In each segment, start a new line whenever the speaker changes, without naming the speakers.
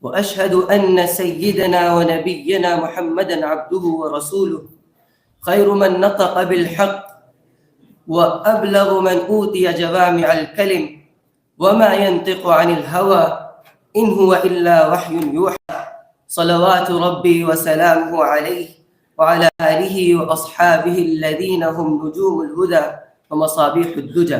وأشهد أن سيدنا ونبينا محمدا عبده ورسوله خير من نطق بالحق وأبلغ من أوتي جوامع الكلم وما ينطق عن الهوى إن هو إلا وحي يوحى صلوات ربي وسلامه عليه وعلى آله وأصحابه الذين هم نجوم الهدى ومصابيح الدجى.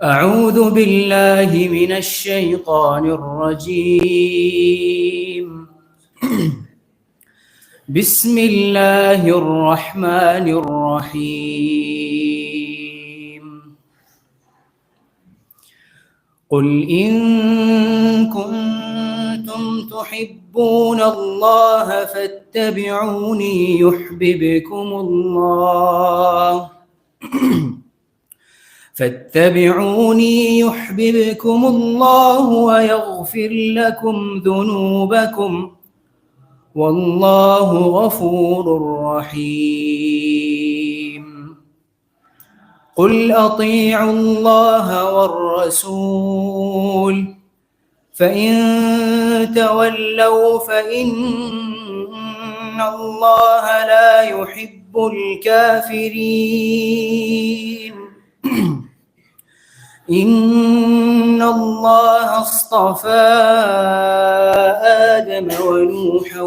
أعوذ بالله من الشيطان الرجيم بسم الله الرحمن الرحيم قل إن كنتم تحبون الله فاتبعوني يحببكم الله ويغفر لكم ذنوبكم والله غفور رحيم قل أطيعوا الله والرسول فإن تولوا فإن الله لا يحب الكافرين إن الله اصطفى آدم ونوحا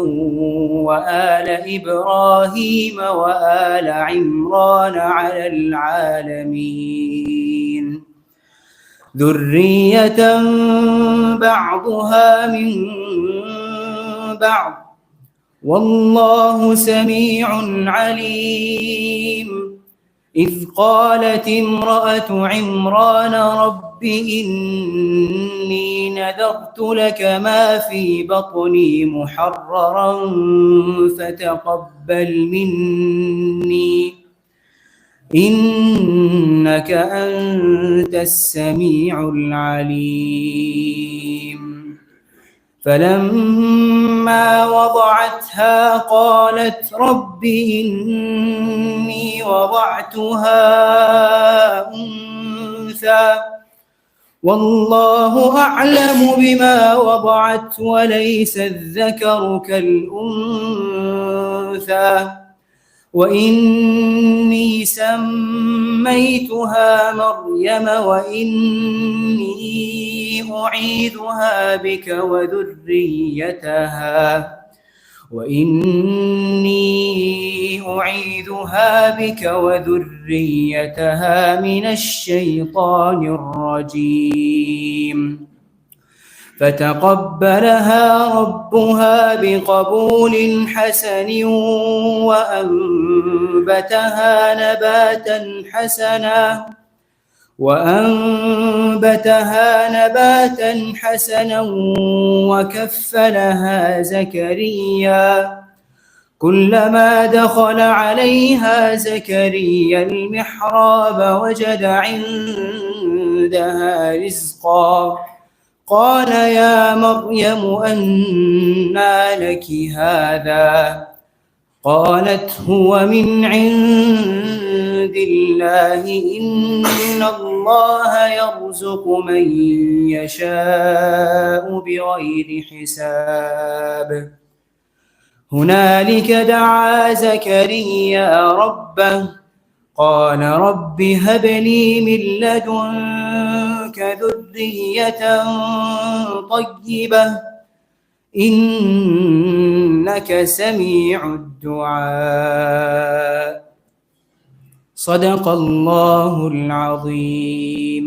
وآل إبراهيم وآل عمران على العالمين ذرية بعضها من بعض والله سميع عليم إذ قالت امرأة عمران رب إني نذرت لك ما في بطني محررا فتقبل مني إنك أنت السميع العليم فلما وضعتها قالت رب إني وضعتها أنثى والله أعلم بما وضعت وليس الذكر كالأنثى وإني سميتها مريم وإني أعيذها بك وذريتها من الشيطان الرجيم فتقبلها ربها بقبول حسن وأنبتها نباتا حسنا وكفلها زكريا كلما دخل عليها زكريا المحراب وجد عندها رزقا قال يا مريم أنى لك هذا قالت هو من عند الله إن الله يرزق من يشاء بغير حساب هنالك دعا زكريا ربه قال رب هب لي من لدنك ذرية طيبة إنك سميع الدعاء صدق الله العظيم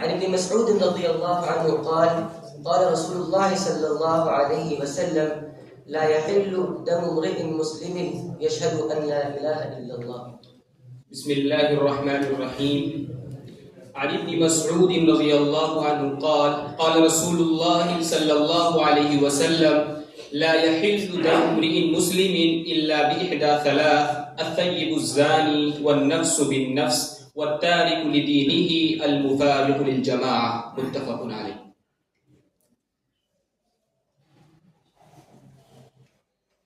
عن ابن مسعود رضي الله عنه قال قال رسول الله صلى الله عليه وسلم لا يحل دم امرئ مسلم يشهد أن لا إله إلا الله.
بسم الله الرحمن الرحيم. عن ابن مسعود رضي الله عنه قال قال رسول الله صلى الله عليه وسلم لا يحل دم امرئ مسلم إلا بإحدى ثلاث: الثيب الزاني والنفس بالنفس والتارك لدينه المفارق للجماعة. متفق عليه.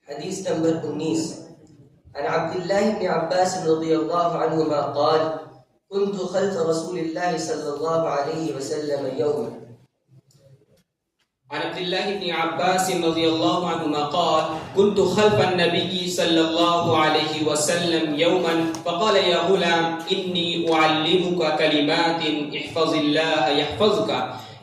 حديث نمبر 19 عن عبد الله بن عباس رضي الله عنهما قال كنت خلف رسول الله صلى الله عليه وسلم يوما.
عن عبد الله بن عباس رضي الله عنهما قال كنت خلف النبي صلى الله عليه وسلم يوما فقال يا غلام إني أعلمك كلمات احفظ الله يحفظك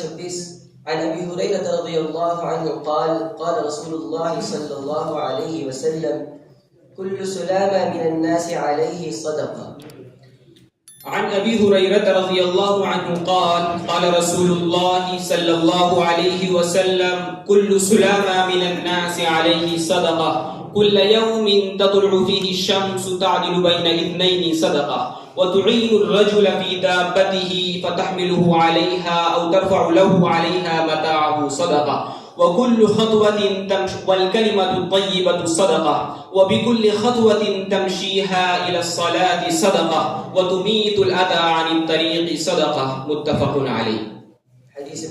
26 عن أبي هريرة رضي الله عنه قال قال رسول الله صلى الله عليه وسلم كل سلامة من الناس عليه صدقة.
عن أبي هريرة رضي الله عنه قال قال رسول الله صلى الله عليه وسلم كل سلامة من الناس عليه صدقة كل يوم تطلع فيه الشمس تعدل بين اثنين صدقة وتعين الرجل في دابته فتحمله عليها أو ترفع له عليها متاعه صدقة وكل خطوة والكلمة الطيبة صدقة وبكل خطوة تمشيها إلى الصلاة صدقة وتميت الأذى عن الطريق صدقة متفق عليه.
حديث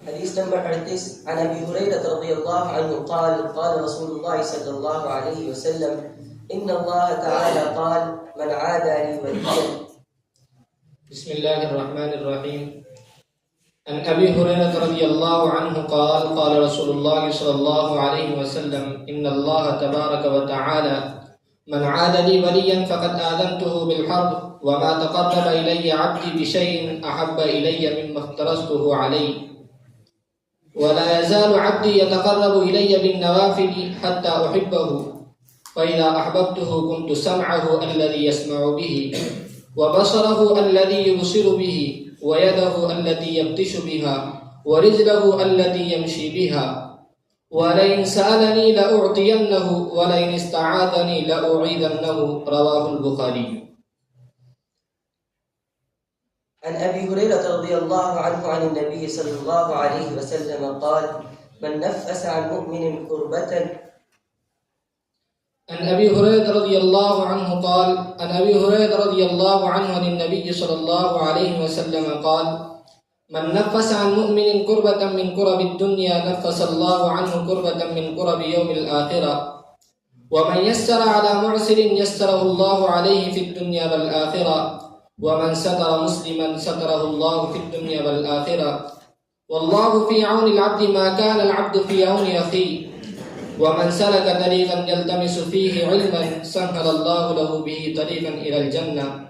حديث نمبر 38 عن أبي هريرة رضي الله عنه قال قال رسول الله صلى الله عليه وسلم إن الله تعالى قال من عادى لي وليا.
بسم الله الرحمن الرحيم. عن أبي هريرة رضي الله عنه قال قال رسول الله صلى الله عليه وسلم إن الله تبارك وتعالى من عاد لي وليا فقد آذنته بالحرب وما تقرب إلي عبدي بشيء أحب إلي مما افترضته عليه ولا يزال عبدي يتقرب إلي بالنوافل حتى أحبه فإذا أحببته كنت سمعه الذي يسمع به وبصره الذي يبصر به ويده التي يبطش بها ورجله التي يمشي بها ولئن سألني لأعطينه ولئن استعاذني لأعيذنه رواه البخاري.
عن أبي هريرة رضي الله عنه عن النبي صلى الله عليه وسلم قال من نفس عن مؤمن كربة.
عن أبي هريرة رضي الله عنه قال عن أبي هريرة رضي الله عنه عن النبي صلى الله عليه وسلم قال من نفس عن مؤمن كربة من كرب الدنيا نفس الله عنه كربة من كرب يوم الآخرة ومن يسر على معسر يسره الله عليه في الدنيا والآخرة ومن ستر مسلما ستره الله في الدنيا والآخرة والله في عون العبد ما كان العبد في عون أخيه ومن سلك طريقا يلتمس فيه علما سهل الله له به طريقا إلى الجنة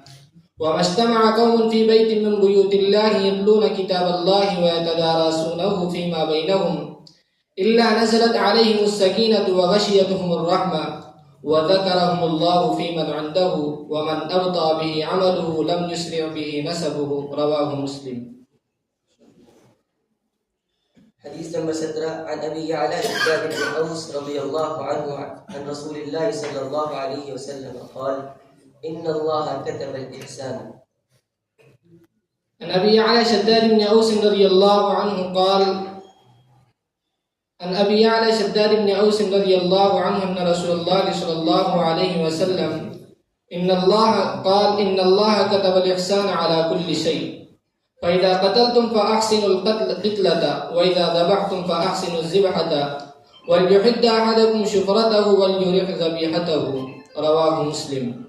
وما اجتمع قوم في بيت من بيوت الله يتلون كتاب الله ويتدارسونه فيما بينهم إلا نزلت عليهم السكينة وغشيتهم الرحمة وذكرهم الله في من عنده ومن أبطأ به عمله لم يسرع به نسبه رواه مسلم.
حديث نمبر 17 عن أبي يعلى شداد بن أوس رضي الله عنه عن رسول الله صلى الله عليه وسلم قال إن الله كتب الإحسان.
عن أبي يعلى شداد بن أوس رضي الله عنه قال عن أبي يعلى شداد بن أوس رضي الله عنه أن رسول الله صلى الله عليه وسلم إن الله كتب الإحسان على كل شيء فإذا قتلتم فأحسنوا القتلة وإذا ذبحتم فأحسنوا الذبحة وليحد أحدكم شفرته وليرح ذبيحته رواه مسلم.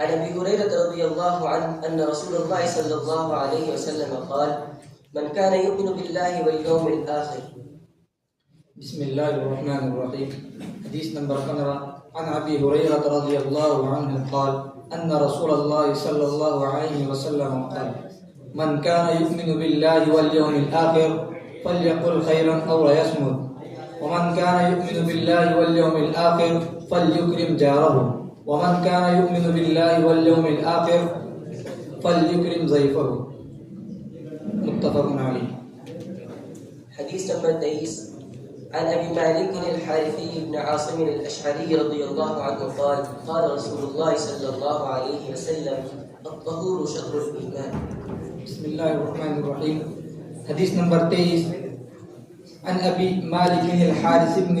عن ابي هريره رضي الله عنه ان رسول الله صلى الله عليه وسلم قال من كان يؤمن بالله واليوم الاخر.
بسم الله الرحمن الرحيم. حديث نمبر 15 عن ابي هريره رضي الله عنه قال ان رسول الله صلى الله عليه وسلم قال من كان يؤمن بالله واليوم الاخر فليقل خيرا او ليصمت ومن كان يؤمن بالله واليوم الاخر فليكرم جاره ومن كان يؤمن بالله واليوم الآخر فليكرم ضيفه متفق عليه.
حديث نمبر 23 عن أبي مالك الحارثي بن عاصم الأشعري رضي الله عنه قال قال رسول الله صلى الله عليه وسلم الطهور شطر الإيمان.
بسم الله الرحمن الرحيم. حديث نمبر 23 عن أبي مالك الحارث بن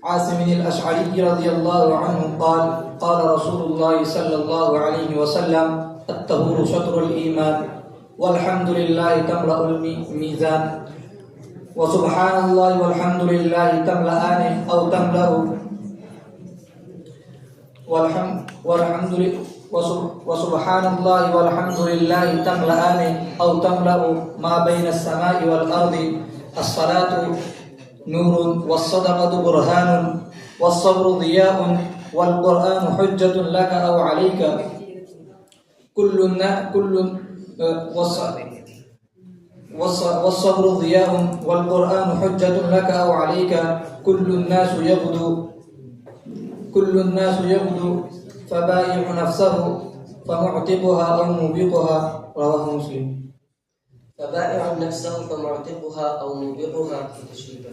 عاصم الأشعري رضي الله عنه قال قال رسول الله صلى الله عليه وسلم الطهور شطر الإيمان والحمد لله تملأ الميزان وسبحان الله والحمد لله تملأان أو تملأ وسبحان الله والحمد لله تملأان أو تملأ ما بين السماء والأرض. الصلاة نور والصدقة برهان والصبر ضياء والقرآن حجة لك أو عليك والصبر ضياء والقرآن حجة لك أو عليك كل الناس يغدو فبائع نفسه فمعتقها أو موبقها رواه مسلم.
فبائع نفسه فمعتقها أو موبقها في تشريبه.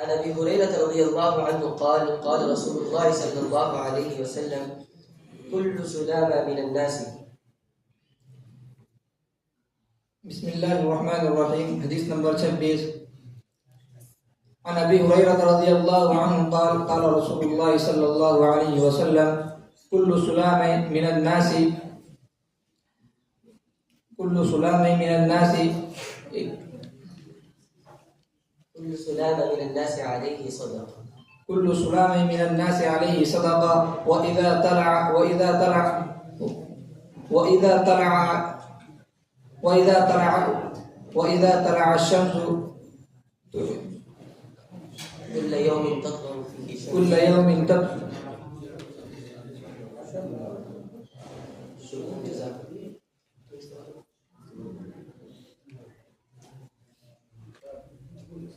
عن ابي هريره رضي الله عنه قال قال رسول الله صلى الله عليه وسلم كل سلامة من الناس.
بسم الله الرحمن الرحيم. حديث نمبر 26 عن ابي هريره رضي الله عنه قال قال رسول الله صلى الله عليه وسلم كل سلامة من الناس كل سلامة من الناس
عليه صدقة.
كل سلامة من الناس عليه صدقة وإذا طلع الشمس
كل يوم تطلع فيه شمس.
كل يوم تطلع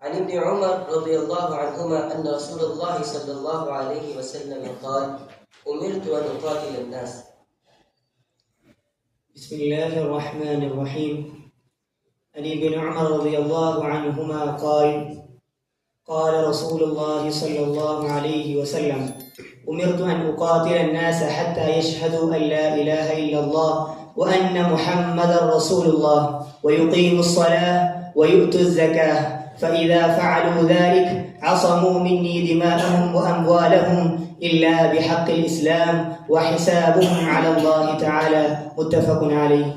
عن ابن عمر رضي الله عنهما أن رسول الله صلى الله عليه وسلم قال أمرت أن أقاتل الناس.
بسم الله الرحمن الرحيم. عن ابن عمر رضي الله عنهما قال قال رسول الله صلى الله عليه وسلم أمرت أن أقاتل الناس حتى يشهدوا أن لا إله إلا الله وأن محمدا رسول الله ويقيموا الصلاة ويؤتوا الزكاة فإذا فعلوا ذلك عصموا مني دماءهم وأموالهم إلا بحق الإسلام وحسابهم على الله تعالى متفق عليه.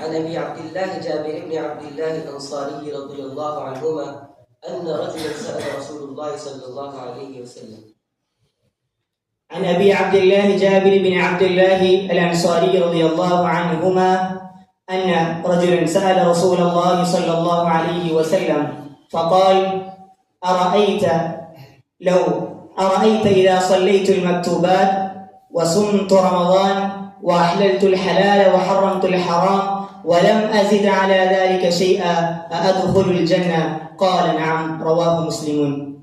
عن أبي عبد الله جابر بن عبد الله الأنصاري رضي الله عنهما أن رجلا سأل رسول الله صلى الله عليه وسلم.
عن أبي عبد الله جابر بن عبد الله الأنصاري رضي الله عنهما أن رجلا سأل رسول الله صلى الله عليه وسلم فقال أرأيت إذا صليت المكتوبات وصمت رمضان وأحللت الحلال وحرمت الحرام ولم أزد على ذلك شيئا أأدخل الجنة؟ قال نعم. رواه مسلم.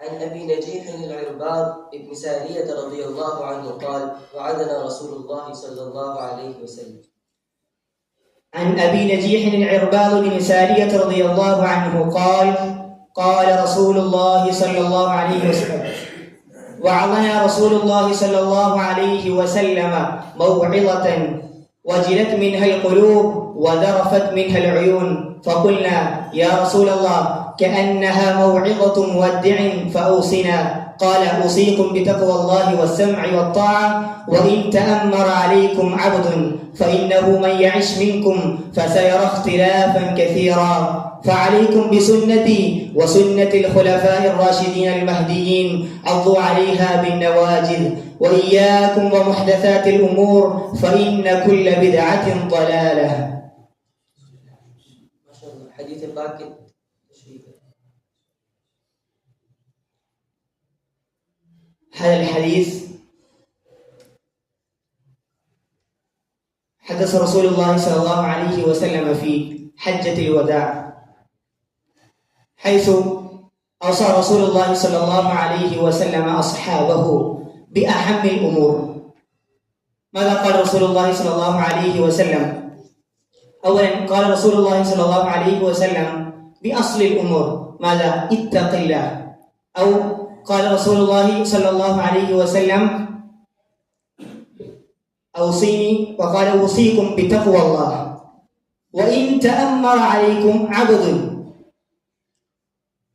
عن أبي نجيح العرباض بن سارية رضي الله عنه قال وعدنا رسول الله صلى الله عليه وسلم.
عن أبي نجيح العرباض بن سارية رضي الله عنه قال قال رسول الله صلى الله عليه وسلم وعظنا رسول الله صلى الله عليه وسلم موعظة وجلت منها القلوب وذرفت منها العيون فقلنا يا رسول الله كأنها موعظة مودع فأوصنا. قال أوصيكم بتقوى الله والسمع والطاعة وإن تأمر عليكم عبد فإنه من يعش منكم فسيرى اختلافا كثيرا فعليكم بسنتي وسنة الخلفاء الراشدين المهديين عضوا عليها بالنواجذ وإياكم ومحدثات الأمور فإن كل بدعة ضلالة.
ما شاء الله. حديث باقي
هذا الحديث حدث رسول الله صلى الله عليه وسلم في حجة الوداع حيث أوصى رسول الله صلى الله عليه وسلم أصحابه بأهم الأمور. ماذا قال رسول الله صلى الله عليه وسلم؟ أولا قال رسول الله صلى الله عليه وسلم بأصل الأمور ماذا؟ اتق الله. أو قال رسول الله صلى الله عليه وسلم أوصيني وقال أوصيكم بتقوى الله وإن تأمر عليكم عبد.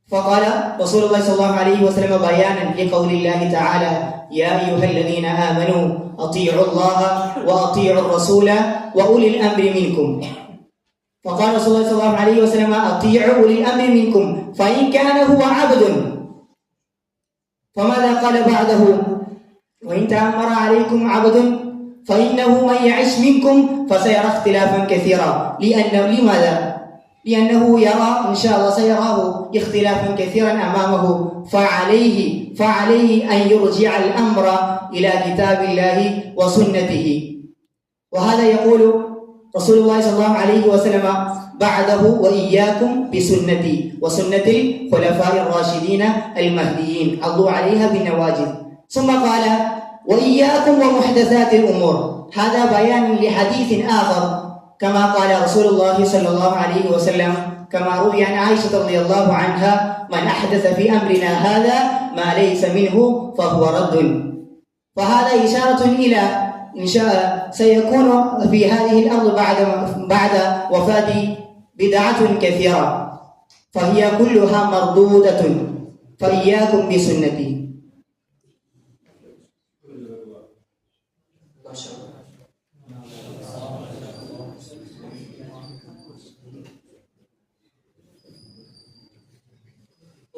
فقال رسول الله صلى الله عليه وسلم بيانا لقول الله تعالى يا أيها الذين آمنوا أطيعوا الله وأطيعوا الرسول وأولي الأمر منكم. فقال رسول الله صلى الله عليه وسلم أطيعوا أولي الأمر منكم فإن كان هو عبد. فماذا قال بعده؟ وإن تأمر عليكم عبد فإنه من يعش منكم فسيرى اختلافا كثيرا. لماذا؟ لأنه يرى إن شاء الله سيراه اختلافا كثيرا أمامه فعليه أن يرجع الأمر إلى كتاب الله وسنته. وهذا يقول رسول الله صلى الله عليه وسلم بعده وإياكم بسنتي وسنة الخلفاء الراشدين المهديين عضوا عليها بالنواجذ. ثم قال وإياكم ومحدثات الأمور. هذا بيان لحديث آخر كما قال رسول الله صلى الله عليه وسلم كما روي عن عائشة رضي الله عنها من أحدث في أمرنا هذا ما ليس منه فهو رد. فهذا إشارة إلى إن شاء سيكون في هذه الأرض بعد وفاة بدعة كثيرة فهي كلها مردودة فإياكم بسنتي.
ما شاء الله.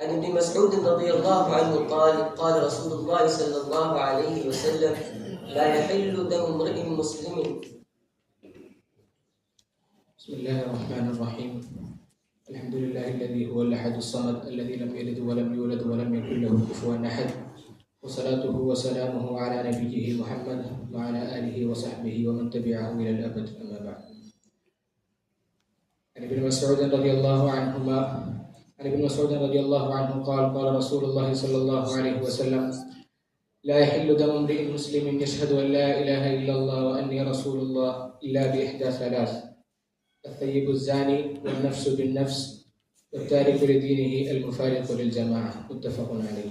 عن ابن مسعود رضي الله عنه قال قال رسول الله صلى الله عليه وسلم لا يحل دم امرئ مسلم
بسم الله الرحمن الرحيم. الحمد لله الذي هو الأحد الصمد الذي لم يلد ولم يولد ولم يكن له كفوا أحد، وصلاته وسلامه على نبيه محمد وعلى آله وصحبه ومن تبعه إلى الأبد، أما بعد. عن ابن مسعود رضي الله عنه قال قال رسول الله صلى الله عليه وسلم: لا يحل دم امرئ مسلم يشهد أن لا إله إلا الله وأني رسول الله إلا بإحدى ثلاث: الثيب الزاني، والنفس بالنفس، والتارك لدينه المفارق للجماعة. متفق عليه.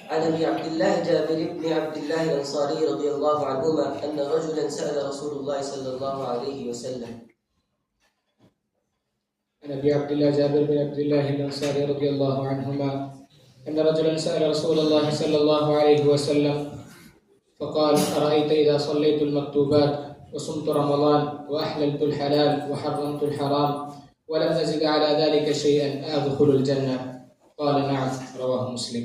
عن ابي عبد الله جابر بن عبد الله الانصاري رضي الله عنهما ان رجلا سال رسول الله صلى الله عليه وسلم.
عن ابي عبد الله جابر بن عبد الله الانصاري رضي الله عنهما ان رجلا سال رسول الله صلى الله عليه وسلم فقال: ارايت اذا صليت المكتوبات وصمت رمضان واحللت الحلال وحرمت الحرام ولم ازد على ذلك شيئا ادخل الجنه؟ قال: نعم. رواه مسلم.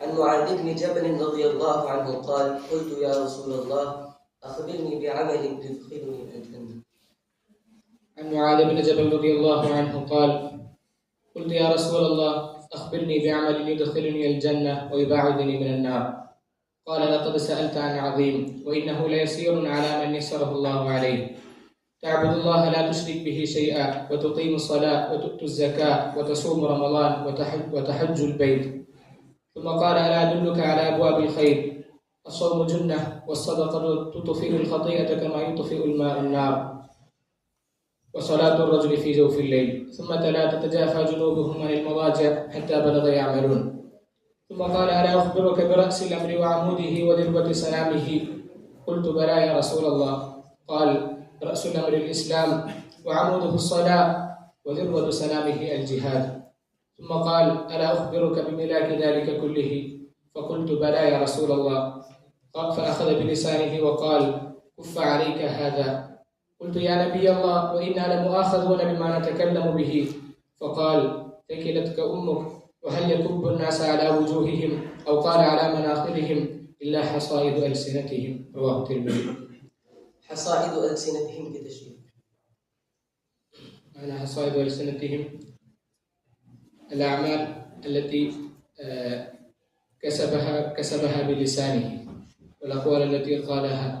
عن معاذ بن جبل رضي الله عنه قال: قلت يا رسول الله أخبرني بعمل يدخلني الجنة.
عن معاذ بن جبل رضي الله عنه قال: قلت يا رسول الله أخبرني بعمل يدخلني الجنة ويباعدني من النار. قال: لقد سألت عن عظيم، وإنه ليسير على من يسره الله عليه: تعبد الله لا تشرك به شيئا، وتقيم الصلاة، وتؤتي الزكاة، وتصوم رمضان، وتحج البيت. ثم قال: ألا أدلك على أبواب الخير؟ الصوم جنة، والصدقة تطفئ الخطيئة كما يطفئ الماء النار، وصلاة الرجل في جوف الليل. ثم تلا: تتجافى جنوبهم عن المضاجع حتى بلغ يعملون. ثم قال: ألا أخبرك برأس الأمر وعموده وذروة سنامه؟ قلت: بلى يا رسول الله. قال: رأس الأمر الإسلام، وعموده الصلاة، وذروة سنامه الجهاد. ثم قال: ألا أخبرك بملاك ذلك كله؟ فقلت: بلى يا رسول الله. فأخذ بلسانه وقال: كف عليك هذا. قلت: يا نبي الله، وإنا لمؤاخذون بما نتكلم به. فقال: ثكلتك أمك، وهل يكب الناس على وجوههم أو قال على مناخرهم إلا حصائد ألسنتهم؟ رواه الترمذي.
حصائد ألسنتهم كتشبيه.
معنى حصائد ألسنتهم الأعمال التي كسبها بلسانه، والأقوال التي قالها.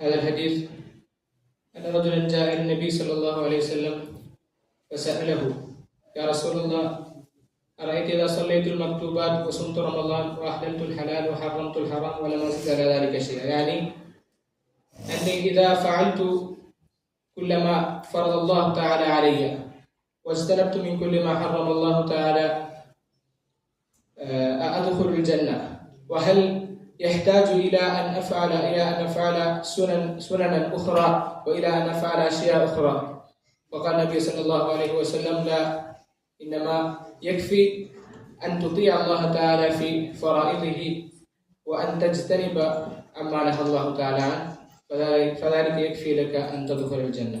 هذا الحديث أن رجلا جاء إلى النبي صلى الله عليه وسلم فسأله: يا رسول الله، أرأيت إذا صليت المكتوبات وصمت رمضان وأحللت الحلال وحرمت الحرام ولم أزد على ذلك شيئا، يعني أني إذا فعلت كل ما فرض الله تعالى علي واجتنبت من كل ما حرم الله تعالى أدخل الجنة، وهل يحتاج إلى أن أفعل سننا أخرى وإلى أن أفعل أشياء أخرى؟ وقال النبي صلى الله عليه وسلم: لا، إنما يكفي أن تطيع الله تعالى في فرائضه وأن تجتنب عما نهى الله تعالى عنه، فذلك يكفي لك أن تدخل الجنة.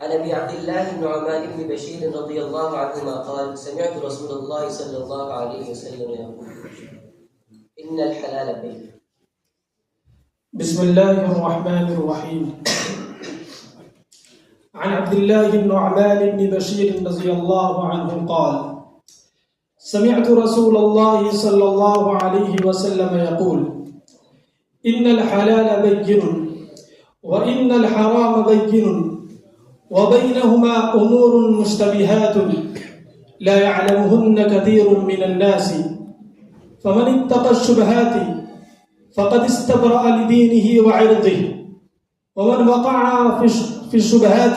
عن ابي عبد الله النعمان بن بشير رضي الله عنهما قال: سمعت رسول الله صلى الله عليه وسلم يقول: ان الحلال بين.
بسم الله الرحمن الرحيم. عن عبد الله النعمان بن بشير رضي الله عنه قال: سمعت رسول الله صلى الله عليه وسلم يقول: إن الحلال بين وإن الحرام بين وبينهما أمور مشتبهات لا يعلمهن كثير من الناس، فمن اتقى الشبهات فقد استبرأ لدينه وعرضه، ومن وقع في الشبهات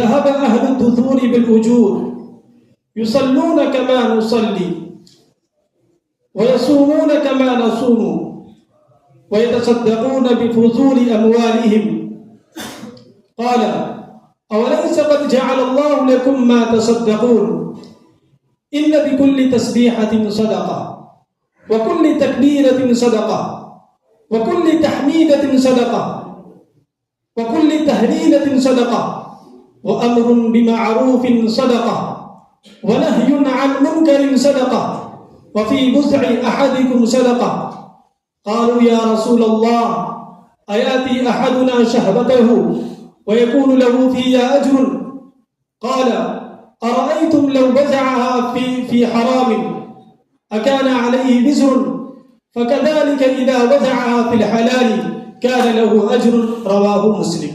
ذهب أهل الدثور بالأجور يصلون كما نصلي ويصومون كما نصوم ويتصدقون بفضول أموالهم قال أوليس قد جعل الله لكم ما تصدقون إن بكل تسبيحة صدقة وكل تكبيرة صدقة وكل تحميدة صدقة وكل تهليلة صدقة وأمر بمعروف صدقة ونهي عن منكر صدقة وفي بزع أحدكم صدقة قالوا يا رسول الله أيأتي أحدنا شهوته ويكون له فيها أجر قال أرأيتم لو بزعها في حرام أكان عليه وزر فكذلك إذا وزعها في الحلال كان له أجر رواه مسلم.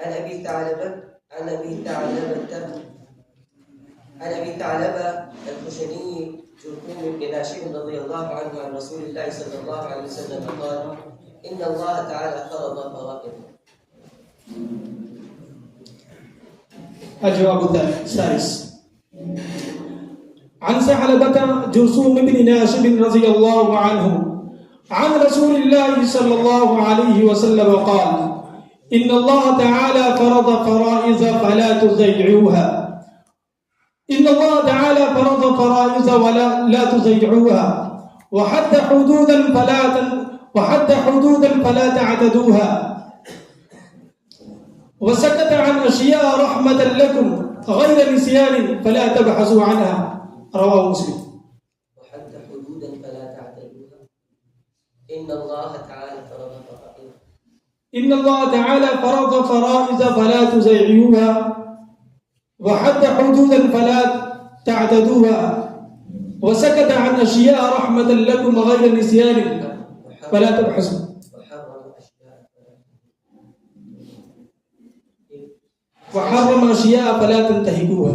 عن أبي ثعلبة الخشني جرثوم بن ناشئ رضي الله عنه عن رسول الله صلى الله عليه وسلم قال إن الله تعالى فرض فرائض.
الجواب الثالث عن ثعلبة جرثوم بن ناشئ رضي الله عنه عن رسول الله صلى الله عليه وسلم قال إن الله تعالى فرض فرائض فلا تضيعوها إن الله تعالى فرض فرائض ولا تضيعوها وحد حدودا فلا تعتدوها وسكت عن أشياء رحمة لكم غير نسيان فلا تبحثوا عنها رواه مسلم.
وحد حدودا فلا تعتدوها إن الله تعالى فرض فرائض
إن الله تعالى فرض فرائض فلا تضيعوها وحد حدودا فلا تعتدوها وسكت عن أشياء رحمة لكم غير نسيان فلا تبحثوا وحرم أشياء فلا تنتهكوها.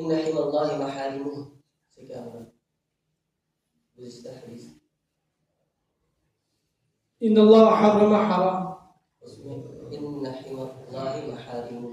إن حمى الله محارمه سكاها ويستحرز
إن الله حرم حرام
إن حمى الله محارمه.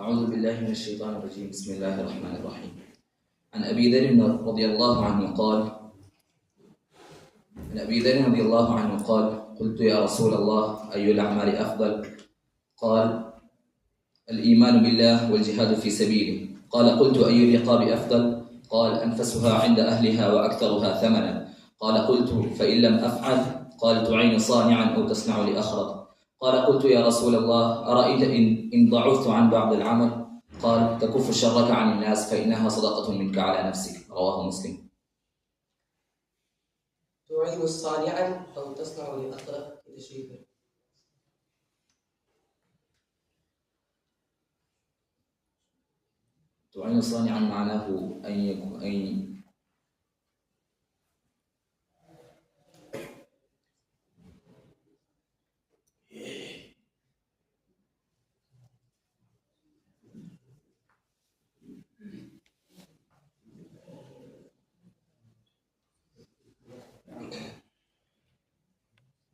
أعوذ بالله من الشيطان الرجيم بسم الله الرحمن الرحيم عن أبي ذر رضي الله عنه قال قلت يا رسول الله أي الأعمال أفضل؟ قال الإيمان بالله والجهاد في سبيله. قال قلت أي الرقاب أفضل؟ قال أنفسها عند أهلها وأكثرها ثمنا. قال قلت فإن لم أفعل؟ قال تعين صانعا أو تصنع لأخرج. قال قلت يا رسول الله أرأيت إن ضعفت عن بعض العمل؟ قال تكف شرك عن الناس فإنها صدقة منك على نفسك. رواه مسلم.
تعين صانعا أو تصنع لأخرج تشريفا.
تعين صانعا معناه أن يكون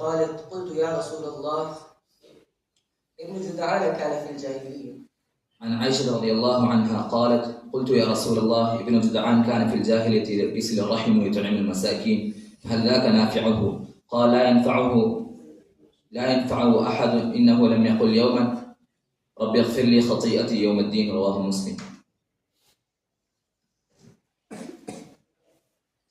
قالت قلت يا رسول الله ابن جدعان كان في الجاهلية.
عن عائشة رضي الله عنها قالت قلت يا رسول الله ابن جدعان كان في الجاهلية يصل الرحم ويطعم المساكين فهل ذاك نافعه؟ قال لا ينفعه أحد إنه لم يقل يوما رب اغفر لي خطيئتي يوم الدين. رواه مسلم.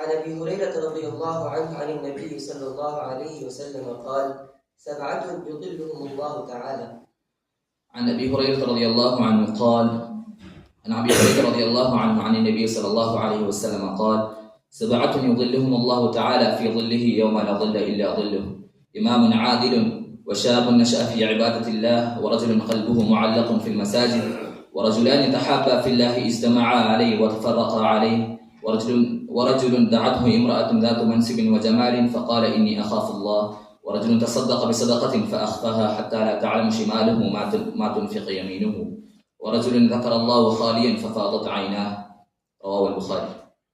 عن أبي هريرة رضي الله عنه عن النبي صلى الله عليه وسلم قال سبعة يظلهم الله تعالى.
عن أبي هريرة رضي الله عنه قال عن أبي هريرة رضي الله عنه عن النبي صلى الله عليه وسلم قال سبعة يظلهم الله تعالى في ظله يوم لا ظل إلا ظله إمام عادل وشاب نشأ في عبادة الله ورجل قلبه معلق في المساجد ورجلان تحابا في الله اجتمعا عليه وتفرقا عليه ورجل دعته امرأة ذات منصب وجمال فقال إني أخاف الله ورجل تصدق بصدقة فأخفاها حتى لا تعلم شماله ما تنفق يمينه ورجل ذكر الله خاليا ففاضت عيناه. رواه البخاري.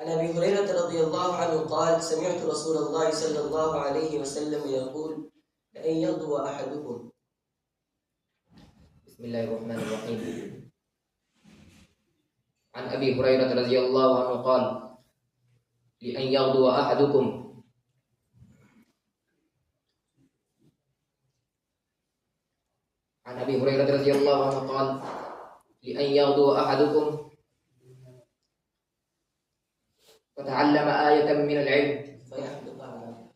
عن أبي هريرة رضي الله عنه قال سمعت رسول الله صلى الله عليه وسلم يقول لأن يغدو أحدكم.
بسم الله الرحمن الرحيم. عن أبي هريرة رضي الله عنه قال لأن يغدو أحدكم عن أبي هريرة رضي الله عنه قال لأن يغدو أحدكم فتعلم آية من العلم
فيحفظ على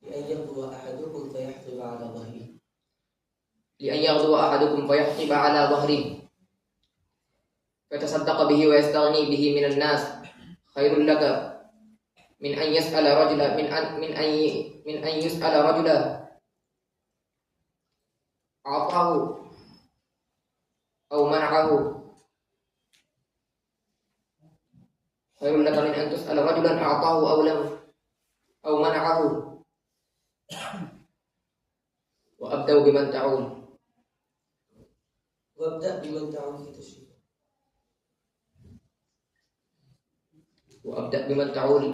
لأن يغدو أحدكم فيحفظ على ظهره.
لأن يغدو أحدكم فيحطب على ظهره فيتصدق به ويستغني به من الناس خير لك من أن يسأل رجلا من أن يسأل رجلا أعطاه أو منعه خير لك من أن تسأل رجلا أعطاه أو منعه. وأبدأ بمن تعول.
وابدأ بمن تعول في تشريع.
وأبدأ بمن تعول.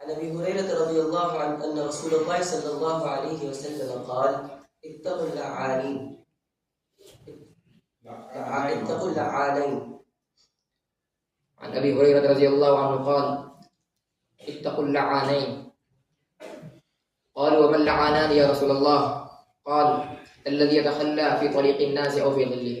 عن أبي هريرة رضي الله عنه أن رسول الله صلى الله عليه وسلم قال اتقوا اللعانين اتقوا اللعانين.
عن أبي هريرة رضي الله عنه قال اتقوا اللعانين. قالوا وما اللعانان يا رسول الله؟ قال الذي يتخلى في طريق الناس أو في ظله.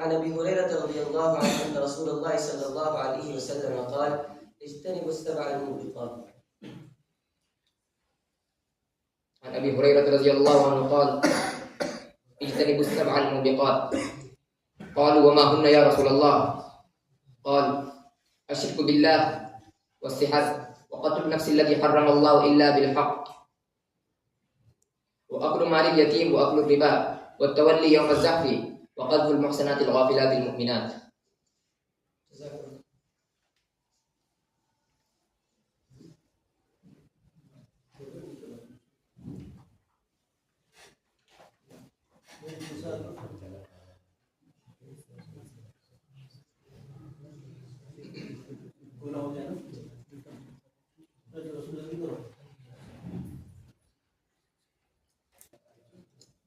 عن أبي هريرة رضي الله عنه أن رسول الله صلى الله عليه وسلم قال اجتنبوا السبع الموبقات.
عن أبي هريرة رضي الله عنه قال اجتنبوا السبع الموبقات. قالوا وما هن يا رسول الله؟ قال الشرك بالله والسحر وقتل النفس التي حرم الله إلا بالحق وأكل مال اليتيم وأكل الربا والتولي يوم الزحف وقذف المحسنات الغافلات المؤمنات.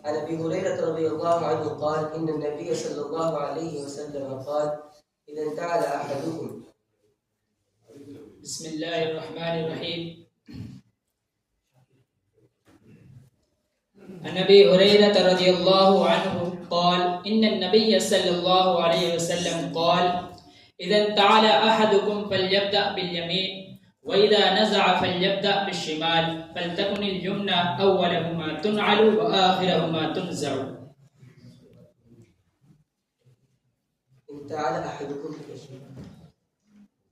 عن أبي هريرة رضي الله عنه قال إن النبي صلى الله عليه وسلم قال إذا انتعل أحدكم.
بسم الله الرحمن الرحيم. عن أبي هريرة رضي الله عنه قال إن النبي صلى الله عليه وسلم قال إذا انتعل أحدكم فليبدأ باليمين وإذا نزع فليبدأ بالشمال فلتكن اليمنى أولهما تنعل وآخرهما تنزع.
انتعل أحدكم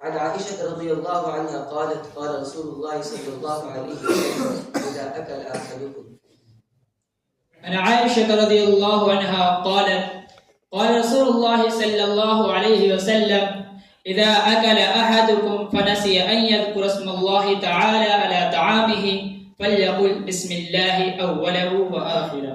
عن عائشة رضي الله عنها قالت قال رسول الله صلى الله عليه وسلم إذا أكل أحدكم.
عن عائشة رضي الله عنها قالت قال رسول الله صلى الله عليه وسلم إذا أكل أحدكم فنسي أن يذكر اسم الله تعالى على طعامه فليقل بسم الله أوله وآخره.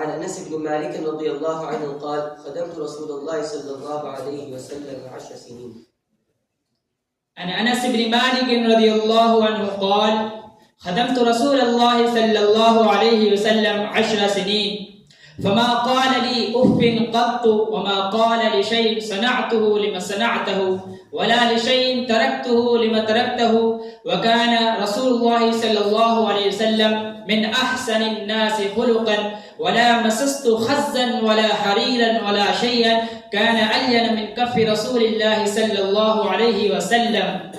عن أنس بن مالك رضي الله عنه قال خدمت رسول الله صلى الله عليه وسلم 10 سنين.
عن أنس بن مالك رضي الله عنه قال خدمت رسول الله صلى الله عليه وسلم 10 سنين فما قال لي أف قط وما قال لشيء صنعته لما صنعته ولا لشيء تركته لما تركته وكان رسول الله صلى الله عليه وسلم من أحسن الناس خلقا ولا مسست خزا ولا حريرا ولا شيئا كان ألين من كف رسول الله صلى الله عليه وسلم.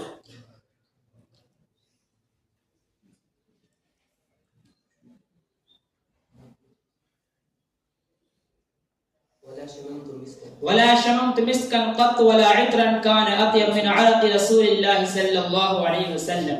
ولا شممت مسكا قط ولا عطرا كان أطيب من عرق رسول الله صلى الله عليه وسلم.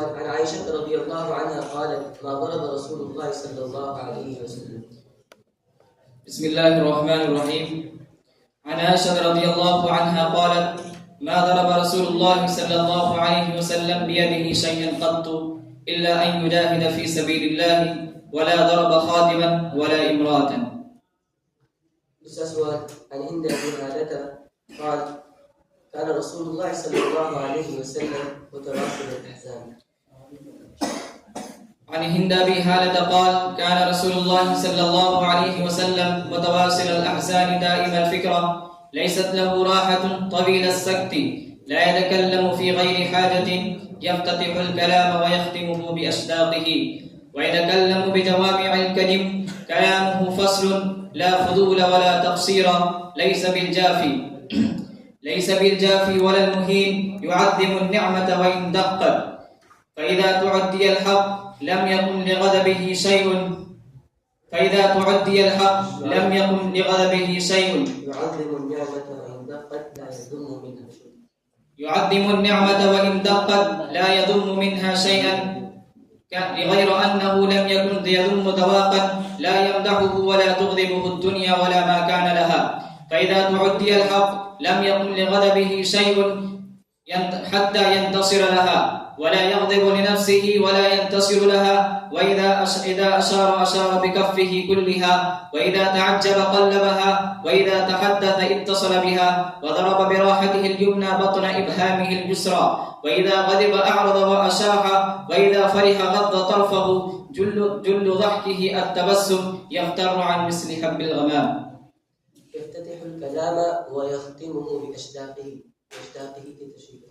عن عائشة رضي الله عنها قالت ما ضرب رسول الله صلى الله عليه وسلم.
بسم الله الرحمن الرحيم. عن عائشة رضي الله عنها قالت ما ضرب رسول الله صلى الله عليه وسلم بيده شيئا قط إلا أن يجاهد في سبيل الله ولا ضرب خادما ولا امرأة.
عن هند بن هالة قال كان رسول الله صلى الله عليه وسلم متواصل الأحزان.
عن هند بن هالة قال كان رسول الله صلى الله عليه وسلم متواصل الأحزان دائم الفكرة ليست له راحة طويل السكت لا يتكلم في غير حاجة يفتتح الكلام ويختمه بأشداقه ويتكلم بجوامع الكلم كلامه فصل لا فضول ولا تقصير ليس بالجافي ولا المهين يعظم النعمة وإن دقت فإذا تعدي الحق لم يكن لغضبه شيء يعظم النعمة وإن دقت لا يضم منها شيئا غير أنه لم يكن يضم ذواقا لا يمدحه ولا تغضبه الدنيا ولا ما كان لها فإذا تعدي الحق لم يكن لغضبه شيء حتى ينتصر لها ولا يغضب لنفسه ولا ينتصر لها وإذا أشار بكفه كلها وإذا تعجب قلبها وإذا تحدث اتصل بها وضرب براحته اليمنى بطن إبهامه اليسرى وإذا غضب أعرض وأشاح وإذا فرح غض طرفه جل ضحكه التبسم يفتر عن مثل حب الغمام.
يفتتح الكلام ويختمه بأشداقه كتشبيه.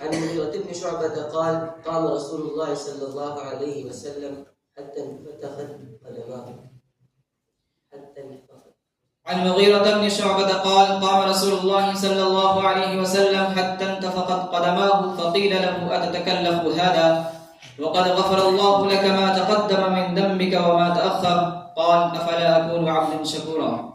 عن المغيرة بن شعبة قال قام رسول الله صلى الله عليه وسلم حتى انفتخت قدماه.
عن المغيرة بن شعبة قال قام رسول الله صلى الله عليه وسلم حتى انتفخت قدماه فقيل له أتتكلف هذا وقد غفر الله لك ما تقدم من ذنبك وما تأخر قال أفلا أكون عبدا شكورا.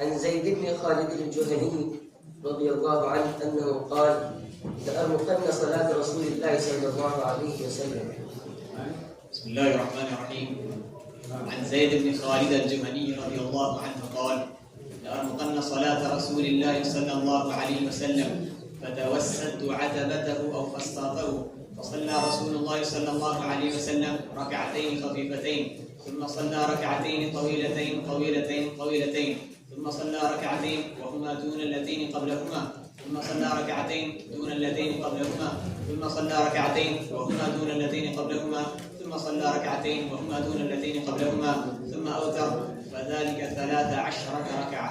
عن زيد بن خالد الجهني رضي الله عنه أنه قال لأرمقن صلاة رسول الله صلى الله عليه وسلم.
بسم الله الرحمن الرحيم. عن زيد بن خالد الجهني رضي الله عنه قال: لأرمقن صلاة رسول الله صلى الله عليه وسلم فتوسدت عتبته أو فسطاطه، فصلى رسول الله صلى الله عليه وسلم ركعتين خفيفتين، ثم صلى ركعتين طويلتين، ثم صلى ركعتين وهما دون اللتين قبلهما، ثم صلى ركعتين دون اللتين قبلهما، ثم صلى ركعتين وهما دون اللتين قبلهما، ثم صلى ركعتين وهما دون اللتين قبلهما، ثم أوتر، فذلك 13 ركعة.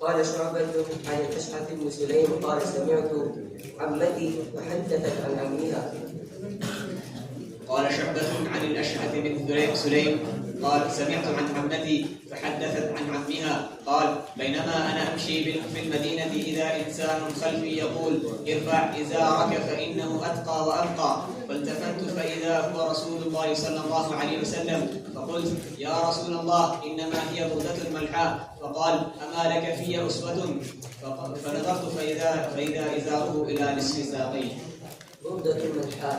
قال شعبة عن الأشعث بن سليم قال سمعت عمتي فحدثت عن عمها.
قال شعبة عن الأشعث بن سليم قال سمعت عن عمتي فحدثت عن عمها قال: بينما أنا أمشي في المدينة إذا إنسان خلفي يقول: ارفع إزارك فإنه أتقى وأبقى، فالتفت فإذا هو رسول الله صلى الله عليه وسلم، فقلت: يا رسول الله إنما هي بردة ملحاء، فقال: أما لك في أسوة؟ فنظرت فإذا إزاره إلى نصف ساقيه.
بردة ملحاء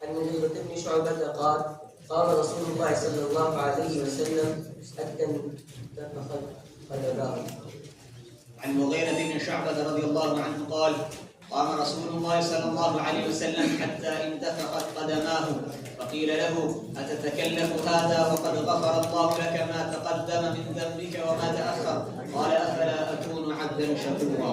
عن المغيرة بن شعبة قال: قام رسول الله صلى الله عليه وسلم حتى انتفخت قدماه.
عن المغيرة بن شعبة رضي الله عنه قال: قام رسول الله صلى الله عليه وسلم حتى انتفخت قدماه، فقيل له: أتتكلف هذا وقد غفر الله لك ما تقدم من ذنبك وما تأخر؟ قال: أفلا أكون عبدا شكورا.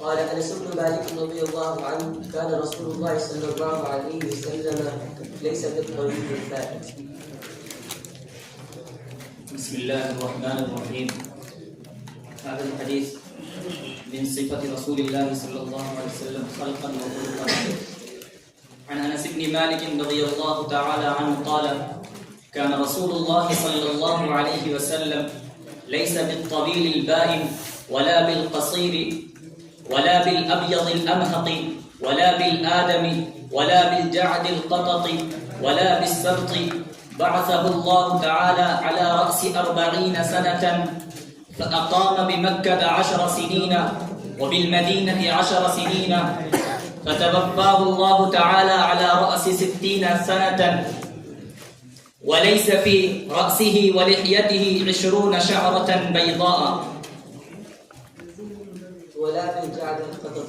قال أنس بن مالك رضي الله عنه كان رسول الله صلى الله عليه وسلم ليس بالطويل الفائت.
بسم الله الرحمن الرحيم. هذا الحديث من صفة رسول الله صلى الله عليه وسلم خلقا وخلقا. عن أنس بن مالك رضي الله تعالى عنه قال: كان رسول الله صلى الله عليه وسلم ليس بالطويل البائن ولا بالقصير ولا بالأبيض الأمهق ولا بالآدم ولا بالجعد القطط ولا بالسبط. بعثه الله تعالى على رأس 40 سنة، فأقام بمكة 10 سنين وبالمدينة 10 سنين، فتوفاه الله تعالى على رأس 60 سنة، وليس في رأسه ولحيته 20 شعرة بيضاء.
ولا بالجعد القطط.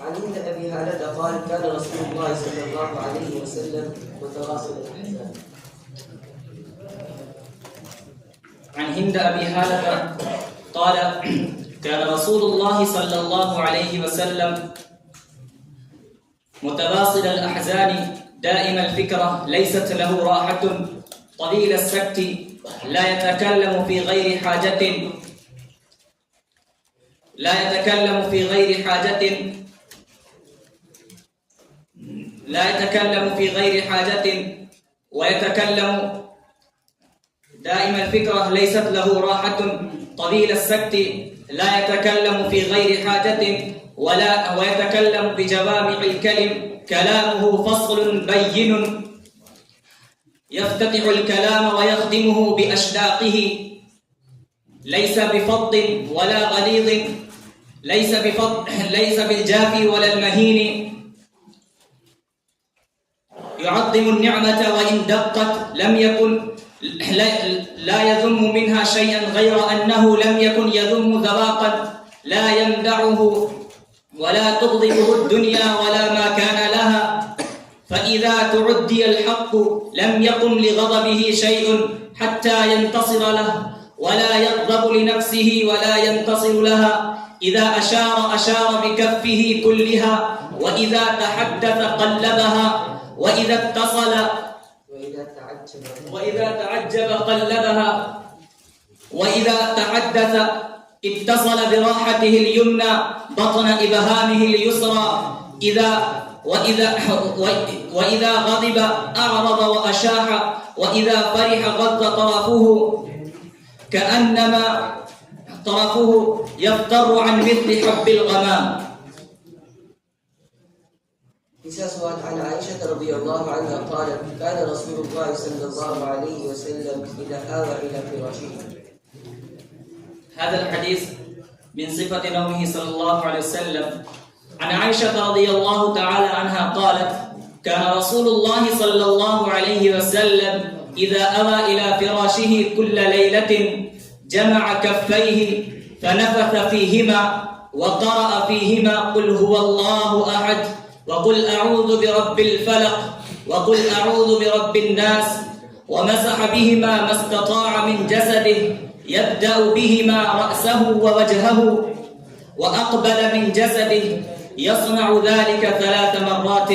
عن أبي هالة قال كان رسول الله صلى الله عليه وسلم متواصل الأحزان.
عن هند أبي هالة قال كان رسول الله صلى الله عليه وسلم متواصل الأحزان دائم الفكرة ليست له راحة طويل السكت لا يتكلم في غير حاجة ويتكلم دائم الفكرة ليست له راحة طويل السكت لا يتكلم في غير حاجة ويتكلم بجوامع الكلم كلامه فصل بين يفتتح الكلام ويختمه بأشداقه
ليس بفظ ولا غليظ، ليس بالجاف ولا المهين، يعظم النعمة وإن دقت، لم يكن لا يذم منها شيئا غير أنه لم يكن يذم ذواقا لا يمدعه ولا تغضبه الدنيا ولا ما كان لها. فإذا تعدي الحق لم يقم لغضبه شيء حتى ينتصر له، ولا يغضب لنفسه ولا ينتصر لها. إذا أشار بكفه كلها، وإذا تحدث قلبها، وإذا تعجب قلبها، وإذا تحدث اتصل براحته اليمنى بطن إبهامه اليسرى، وإذا غضب أعرض وأشاح، وإذا فرح غض طرفه كأنما طرفه يفتر عن مثل حب الغمام.
سؤال عن عائشة رضي الله عنها قالت: كان رسول الله صلى الله عليه وسلم إذا آوى إلى فراشه.
هذا الحديث من صفة نومه صلى الله عليه وسلم. عن عائشة رضي الله تعالى عنها قالت: كان رسول الله صلى الله عليه وسلم إذا أوى إلى فراشه كل ليلة جمع كفيه فنفث فيهما وقرأ فيهما قل هو الله أحد، وقل أعوذ برب الفلق، وقل أعوذ برب الناس، ومسح بهما ما استطاع من جسده، يبدأ بهما رأسه ووجهه، وأقبل من جسده، يصنع ذلك 3 مرات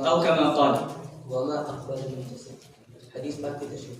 أو كما قال.
وما أقبل من جسده حديث ما في تشريح.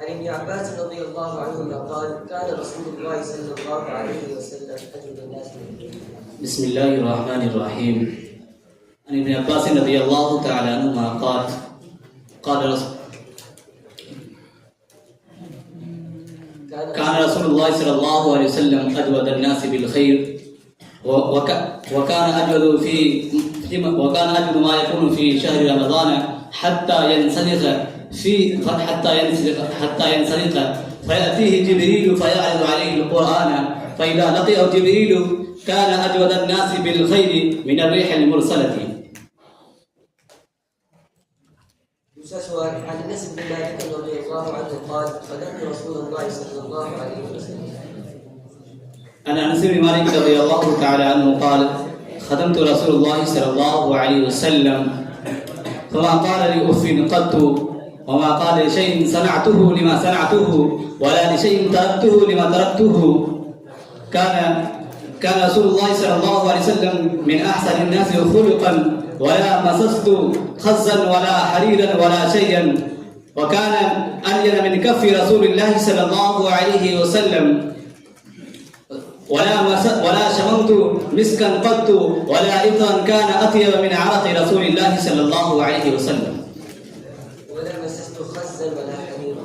عن ابن عباس رضي الله عنهما قال: كان رسول الله صلى الله عليه وسلم أجود الناس.
بسم الله الرحمن الرحيم. عن ابن عباس رضي الله تعالى عنهما قال: كان رسول الله صلى الله عليه وسلم أجود الناس بالخير، وكان أجود ما يكون في شهر رمضان حتى ينسلخ فيأتيه جبريل فيعرض عليه القرآن، فإذا لقيه جبريل كان أجود الناس بالخير من الريح المرسلة.
سؤال عن أنس بن مالك رضي الله عنه قال: خدمت رسول الله صلى الله عليه وسلم.
عن أنس بن مالك رضي الله تعالى عنه قال: خدمت رسول الله صلى الله عليه وسلم فما قال لي أف قط، وما قال لشيء صنعته لما صنعته، ولا لشيء تركته لما تركته. كان رسول الله صلى الله عليه وسلم من أحسن الناس خلقا، ولا مسست خزا ولا حريرا ولا شيئا، وكان ألين من كف رسول الله صلى الله عليه وسلم، ولا شممت مسكا قط، ولا إثرا كان أطيب من عرق رسول الله صلى الله عليه وسلم.
ولا مسست خزا ولا حريرا.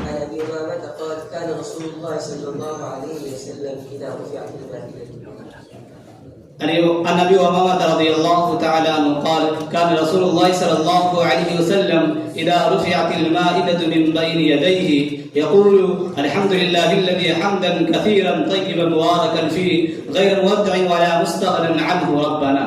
عن أبي أمامة قال: كان رسول الله صلى الله عليه وسلم إذا رفعت المائدة.
عن ابي امامه رضي الله تعالى عنه قال كان رسول الله صلى الله عليه وسلم اذا رفعت المائده من بين يديه يقول الحمد لله الذي حمدا كثيرا طيبا مباركا فيه غير مودع ولا مستغنى عنه ربنا.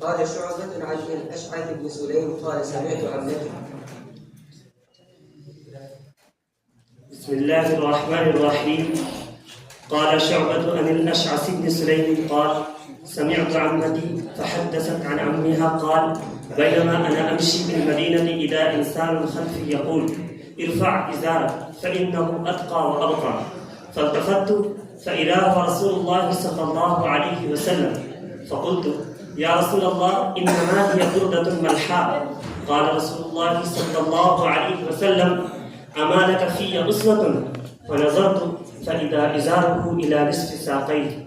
قال شعبة عن الأشعث بن سليم قال سمعت عمته.
بسم الله الرحمن الرحيم. قال شعبة عن الأشعث بن سليم قال سمعت عمتي فحدثت عن عمها قال بينما أنا أمشي بالمدينة إذا إنسان خلفي يقول ارفع إزارك فإنه أتقى وأبقى فالتفت فإذا هو رسول الله صلى الله عليه وسلم فقلت يا رسول الله إنما هي بردة ملحاء. قال رسول الله صلى الله عليه وسلم أما لك في أسوة؟ فنظرت فإذا إزاره إلى نصف ساقيه.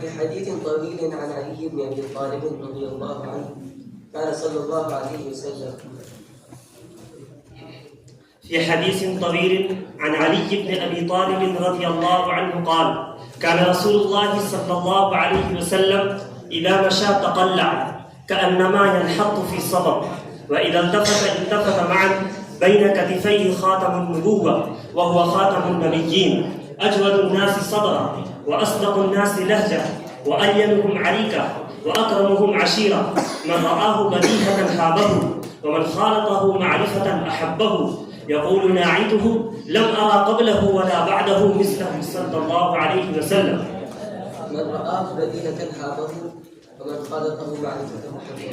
في حديث طويل عن علي بن أبي طالب رضي الله عنه قال صلى الله عليه وسلم.
في حديث طويل عن علي بن أبي طالب رضي الله عنه قال كان رسول الله صلى الله عليه وسلم إذا مشى تقلع كأنما ينحط في صبب وإذا التفت معا بين كتفيه خاتم النبوة وهو خاتم النبيين أجود الناس صدرا وأصدق الناس لهجة وألينهم عريكة وأكرمهم عشيرة من رآه بديهة هابه ومن خالطه معرفة أحبه يقول ناعته لم أرى قبله ولا بعده مثله صلى الله عليه وسلم.
من رآه بديهة هابه ومن خالطه معرفة أحبه.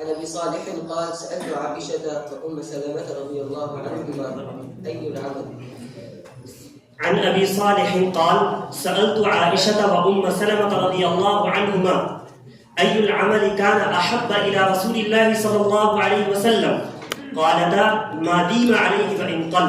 عن ابي صالح قال سالت عائشه وام سلمه رضي الله عنهما اي العمل.
عن ابي صالح قال سالت عائشه وام سلمه رضي الله عنهما اي العمل كان احب الى رسول الله صلى الله عليه وسلم قالتا ما ديم عليه وان قل.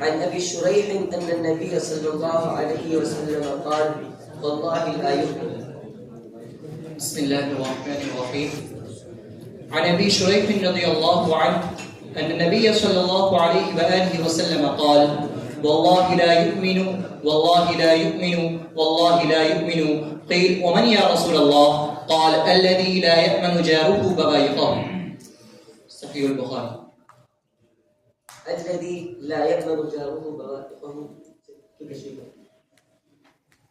عن أبي شريح أن النبي صلى الله عليه وسلم قال والله لا يؤمن.
بسم الله الرحمن الرحيم. عن أبي شريح رضي الله عنه أن النبي صلى الله عليه وآله وسلم قال والله لا يؤمن والله لا يؤمن والله لا يؤمن. قيل ومن يا رسول الله؟ قال الذي لا يأمن جاره بوائقه. صحيح البخاري.
الذي لا يأمن جاره بوائقه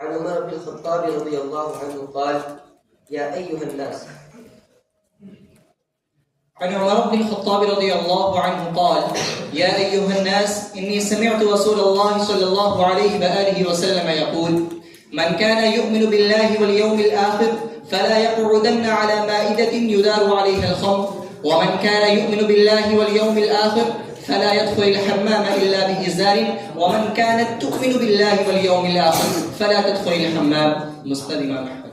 عن عمر بن الخطاب رضي الله عنه قال يا أيها الناس.
عن عمر بن الخطاب رضي الله عنه قال يا أيها الناس إني سمعت رسول الله صلى الله عليه وآله وسلم يقول من كان يؤمن بالله واليوم الآخر فلا يقعدن على مائدة يدار عليها الخمر ومن كان يؤمن بالله واليوم الآخر فلا يدخل الحمام إلا بإزار ومن كانت تؤمن بالله واليوم الآخر فلا تدخل الحمام. مسند إمام أحمد.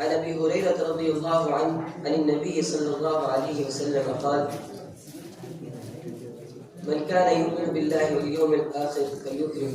عن أبي هريرة رضي الله عنه عن النبي صلى الله عليه وسلم قال من كان يؤمن بالله واليوم الآخر فليكرم.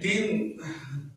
3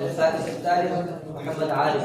الفائز الثالث محمد عارف।